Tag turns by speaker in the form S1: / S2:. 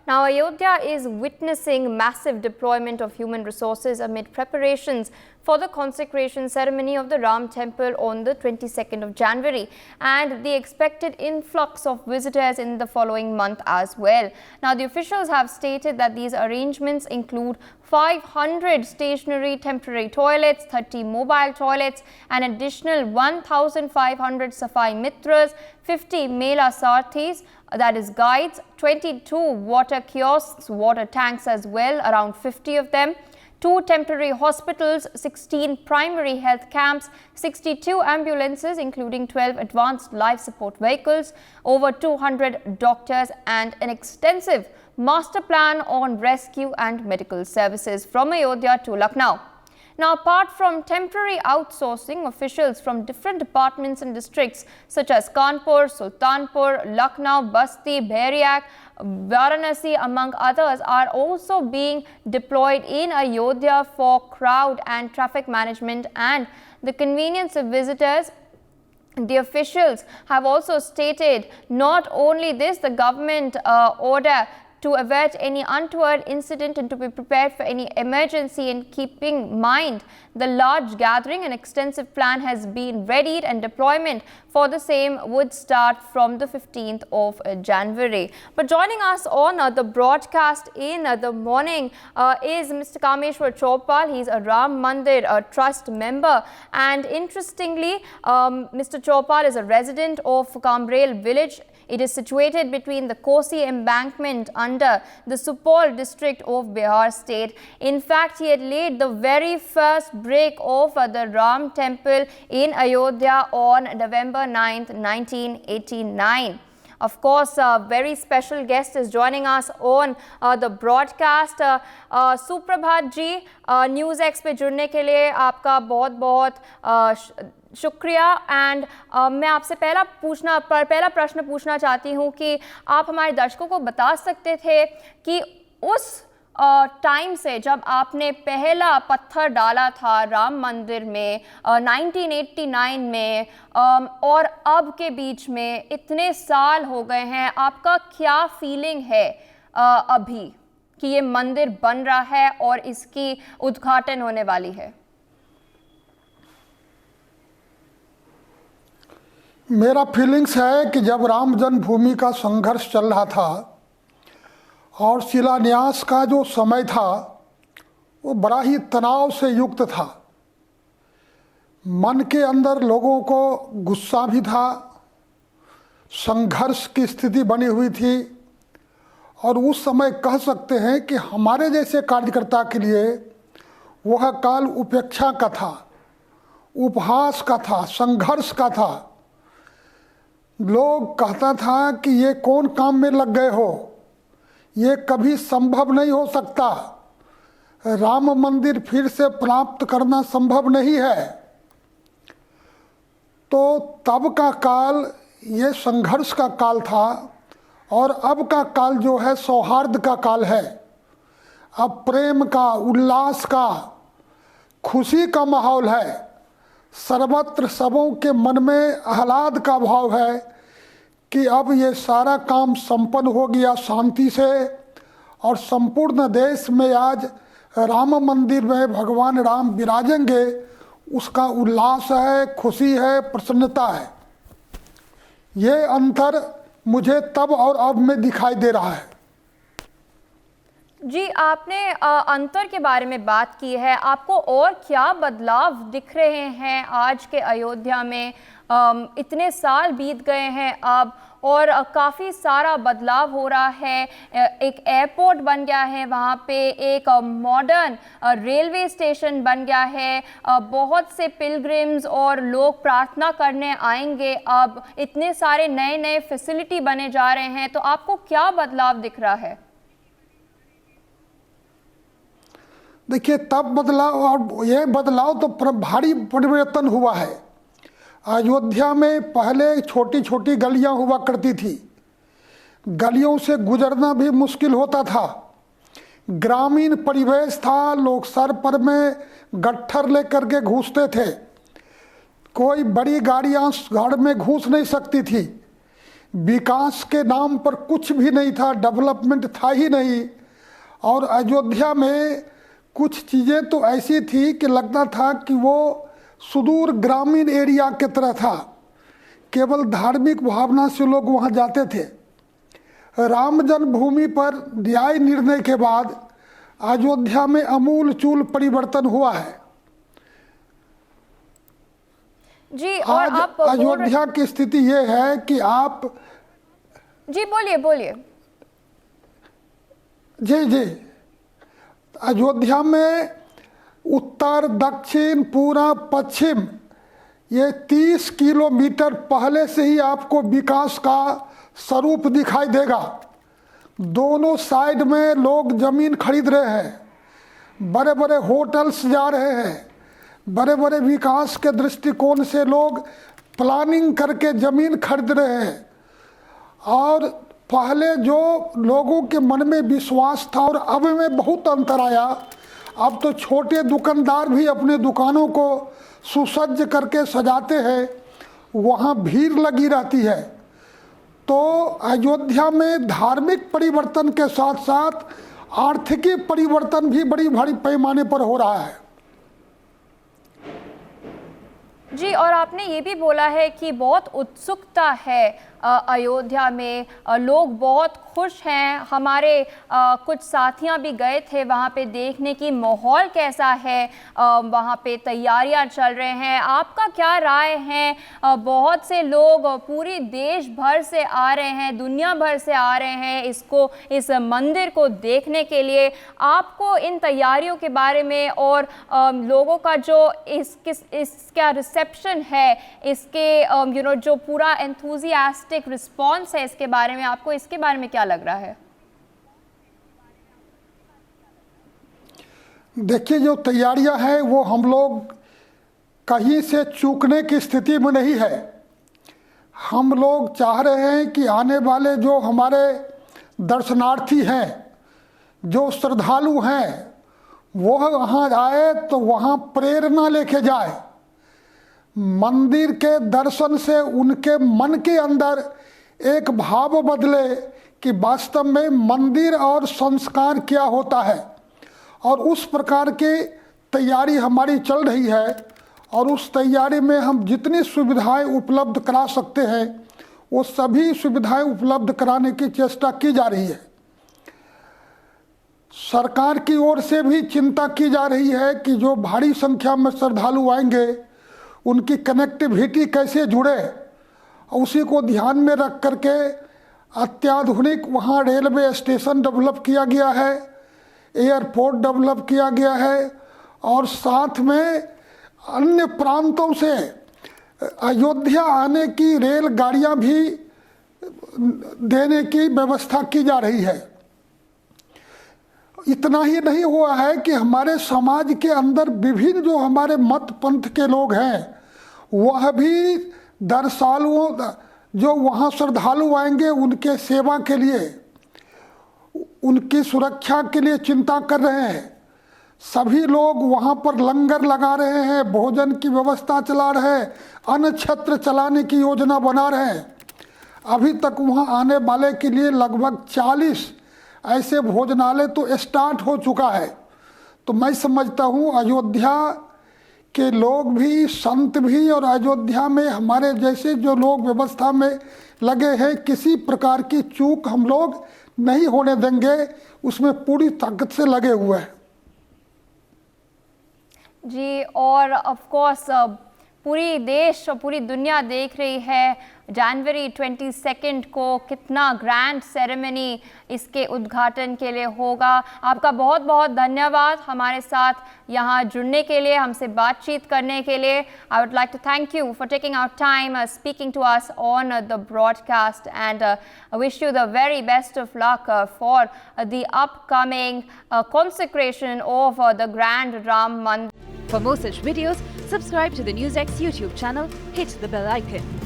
S1: Now, Ayodhya is witnessing massive deployment of human resources amid preparations for the consecration ceremony of the Ram temple on the 22nd of January and the expected influx of visitors in the following month as well. Now, the officials have stated that these arrangements include 500 stationary temporary toilets, 30 mobile toilets, an additional 1,500 Safai Mitras, 50 Mela Sarthis, that is guides, 22 water kiosks, water tanks as well, around 50 of them, 2 temporary hospitals, 16 primary health camps, 62 ambulances including 12 advanced life support vehicles, over 200 doctors and an extensive master plan on rescue and medical services from Ayodhya to Lucknow. Now, apart from temporary outsourcing, officials from different departments and districts such as Kanpur, Sultanpur, Lucknow, Basti, Bheriak, Varanasi among others are also being deployed in Ayodhya for crowd and traffic management and the convenience of visitors. The officials have also stated not only this, the government order to avert any untoward incident and to be prepared for any emergency, and keeping in mind the large gathering, an extensive plan has been readied and deployment for the same would start from the 15th of January. But joining us on the broadcast in the morning is Mr. Kameshwar Chopal. He's a Ram Mandir Trust member, and interestingly, Mr. Chopal is a resident of Kamrel village. It is situated between the Kosi embankment under the Supaul district of Bihar state. In fact, he had laid the very first brick of the Ram temple in Ayodhya on November 9th, 1989. Of course, a very special guest is joining us on the broadcast. सुप्रभात जी, news x पे जुड़ने के लिए आपका बहुत बहुत शुक्रिया। And मैं आपसे पहला प्रश्न पूछना चाहती हूँ कि आप हमारे दर्शकों को बता सकते थे कि उस टाइम से जब आपने पहला पत्थर डाला था राम मंदिर में 1989 में और अब के बीच में इतने साल हो गए हैं, आपका क्या फीलिंग है अभी कि ये मंदिर बन रहा है और इसकी उद्घाटन होने वाली है?
S2: मेरा फीलिंग्स है कि जब राम जन्मभूमि का संघर्ष चल रहा था और शिलान्यास का जो समय था वो बड़ा ही तनाव से युक्त था। मन के अंदर लोगों को गुस्सा भी था, संघर्ष की स्थिति बनी हुई थी और उस समय कह सकते हैं कि हमारे जैसे कार्यकर्ता के लिए वह काल उपेक्षा का था, उपहास का था, संघर्ष का था। लोग कहता था कि ये कौन काम में लग गए हो, ये कभी संभव नहीं हो सकता, राम मंदिर फिर से प्राप्त करना संभव नहीं है। तो तब का काल ये संघर्ष का काल था और अब का काल जो है सौहार्द का काल है। अब प्रेम का, उल्लास का, खुशी का माहौल है। सर्वत्र सबों के मन में आह्लाद का भाव है कि अब ये सारा काम संपन्न हो गया शांति से और संपूर्ण देश में आज राम मंदिर में भगवान राम विराजेंगे, उसका उल्लास है, खुशी है, प्रसन्नता है। ये अंतर मुझे तब और अब में दिखाई दे रहा है।
S1: जी, आपने अंतर के बारे में बात की है, आपको और क्या बदलाव दिख रहे हैं आज के अयोध्या में? इतने साल बीत गए हैं अब और काफ़ी सारा बदलाव हो रहा है। एक एयरपोर्ट बन गया है वहाँ पे, एक मॉडर्न रेलवे स्टेशन बन गया है, बहुत से पिलग्रिम्स और लोग प्रार्थना करने आएंगे। अब इतने सारे नए नए फैसिलिटी बने जा रहे हैं, तो आपको क्या बदलाव दिख रहा है?
S2: देखिए, तब बदलाव और ये बदलाव तो भारी परिवर्तन हुआ है। अयोध्या में पहले छोटी छोटी गलियां हुआ करती थी, गलियों से गुजरना भी मुश्किल होता था, ग्रामीण परिवेश था, लोग सर पर में गट्ठर लेकर के घुसते थे, कोई बड़ी गाड़ियां घर में घुस नहीं सकती थी। विकास के नाम पर कुछ भी नहीं था, डेवलपमेंट था ही नहीं। और अयोध्या में कुछ चीज़ें तो ऐसी थी कि लगता था कि वो सुदूर ग्रामीण एरिया की तरह था, केवल धार्मिक भावना से लोग वहाँ जाते थे। राम जन्मभूमि पर न्याय निर्णय के बाद अयोध्या में आमूल-चूल परिवर्तन हुआ है।
S1: जी, और
S2: आज
S1: आप
S2: अयोध्या की स्थिति ये है कि आप
S1: जी बोलिए।
S2: जी अयोध्या में उत्तर, दक्षिण, पूर्व, पश्चिम ये 30 किलोमीटर पहले से ही आपको विकास का स्वरूप दिखाई देगा। दोनों साइड में लोग जमीन खरीद रहे हैं, बड़े बड़े होटल्स जा रहे हैं, बड़े बड़े विकास के दृष्टिकोण से लोग प्लानिंग करके ज़मीन खरीद रहे हैं। और पहले जो लोगों के मन में विश्वास था और अब में बहुत अंतर आया। अब तो छोटे दुकानदार भी अपने दुकानों को सुसज्ज करके सजाते हैं, वहाँ भीड़ लगी रहती है। तो अयोध्या में धार्मिक परिवर्तन के साथ साथ आर्थिकी परिवर्तन भी बड़ी भारी पैमाने पर हो रहा है।
S1: जी, और आपने ये भी बोला है कि बहुत उत्सुकता है अयोध्या में, लोग बहुत खुश हैं। हमारे कुछ साथियां भी गए थे वहाँ पे देखने की माहौल कैसा है, वहाँ पे तैयारियां चल रहे हैं। आपका क्या राय है? बहुत से लोग पूरी देश भर से आ रहे हैं, दुनिया भर से आ रहे हैं इस मंदिर को देखने के लिए। आपको इन तैयारियों के बारे में और लोगों का जो इसका रिसेप्शन है, इसके जो पूरा एंथुसियास्टिक रिस्पॉन्स है इसके बारे में, आपको इसके बारे में क्या लग रहा है?
S2: देखिए, जो तैयारियां हैं वो हम लोग कहीं से चूकने की स्थिति में नहीं है। हम लोग चाह रहे हैं कि आने वाले जो हमारे दर्शनार्थी हैं, जो श्रद्धालु हैं, वो वहाँ आए तो वहाँ प्रेरणा लेके जाए। मंदिर के दर्शन से उनके मन के अंदर एक भाव बदले कि वास्तव में मंदिर और संस्कार क्या होता है। और उस प्रकार की तैयारी हमारी चल रही है और उस तैयारी में हम जितनी सुविधाएं उपलब्ध करा सकते हैं वो सभी सुविधाएं उपलब्ध कराने की चेष्टा की जा रही है। सरकार की ओर से भी चिंता की जा रही है कि जो भारी संख्या में श्रद्धालु आएंगे उनकी कनेक्टिविटी कैसे जुड़े। उसी को ध्यान में रख करके अत्याधुनिक वहाँ रेलवे स्टेशन डेवलप किया गया है, एयरपोर्ट डेवलप किया गया है और साथ में अन्य प्रांतों से अयोध्या आने की रेलगाड़ियाँ भी देने की व्यवस्था की जा रही है। इतना ही नहीं हुआ है कि हमारे समाज के अंदर विभिन्न जो हमारे मत पंथ के लोग हैं वह भी दर सालों जो वहाँ श्रद्धालु आएंगे उनके सेवा के लिए, उनकी सुरक्षा के लिए चिंता कर रहे हैं। सभी लोग वहाँ पर लंगर लगा रहे हैं, भोजन की व्यवस्था चला रहे हैं, अन्न छत्र चलाने की योजना बना रहे हैं। अभी तक वहाँ आने वाले के लिए लगभग 40 ऐसे भोजनालय तो स्टार्ट हो चुका है। तो मैं समझता हूँ अयोध्या के लोग भी, संत भी और अयोध्या में हमारे जैसे जो लोग व्यवस्था में लगे हैं, किसी प्रकार की चूक हम लोग नहीं होने देंगे, उसमें पूरी ताकत से लगे हुए हैं।
S1: जी, और ऑफ कोर्स पूरी देश और पूरी दुनिया देख रही है जनवरी 22 को कितना ग्रैंड सेरेमनी इसके उद्घाटन के लिए होगा। आपका बहुत बहुत धन्यवाद हमारे साथ यहाँ जुड़ने के लिए, हमसे बातचीत करने के लिए। I would like to thank you for taking our time speaking to us on the broadcast and wish you the very best of luck for the upcoming consecration of the Grand Ram Mandir.
S3: For more such videos, subscribe to the NewsX YouTube channel, hit the bell icon.